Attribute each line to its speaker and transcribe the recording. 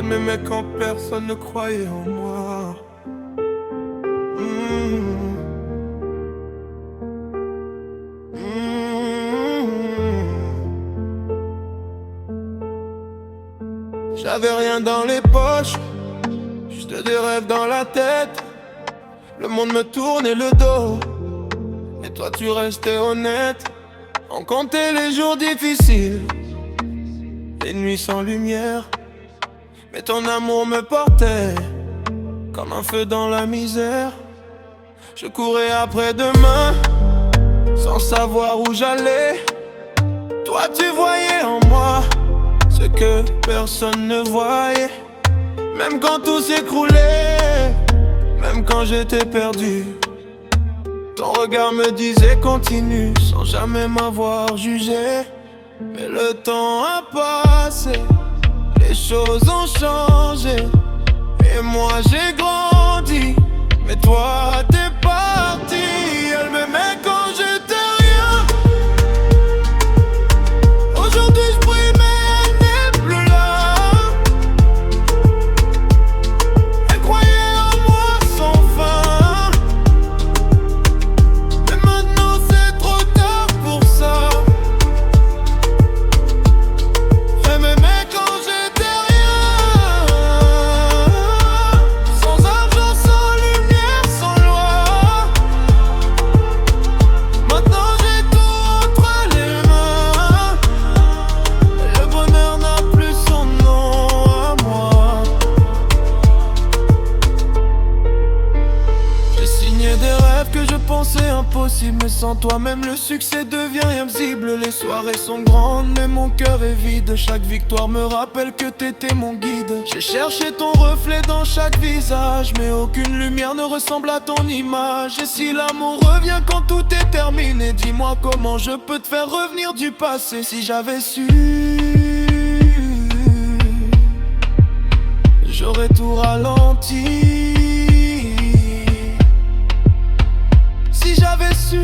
Speaker 1: m'aimait quand personne ne croyait en moi. J'avais rien dans les poches, juste des rêves dans la tête. Le monde me tournait le dos, et toi tu restais honnête. On comptait les jours difficiles, les nuits sans lumière. Mais ton amour me portait comme un feu dans la misère. Je courais après demain, sans savoir où j'allais. Toi tu voyais en moi ce que personne ne voyait. Même quand tout s'écroulait, même quand j'étais perdu, ton regard me disait continue, sans jamais m'avoir jugé. Mais le temps a passé, les choses ont changé, et moi j'ai grandi, mais toi t'es parti. Elle m'aimait quand j'étais rien. Aujourd'hui je brille mais elle n'est plus là. Elle croyait en moi sans fin, mais maintenant c'est trop tard pour ça. Elle m'aimait quand j'étais rien, sans argent, sans lumière, sans loi. Maintenant j'ai tout entre les mains, le bonheur n'a plus son nom à moi. J'ai signé des rêves que je pensais impossibles, mais sans toi même le succès devient invisible. Les soirées sont grandes mais mon cœur est vide. Chaque victoire me rappelle que t'étais mon guide. J'ai cherché ton reflet dans chaque visage, mais aucune lumière ne ressemble à ton image. Et si l'amour revient quand tout est terminé, dis-moi comment je peux te faire revenir du passé. Si j'avais su, j'aurais tout ralenti. Si j'avais su,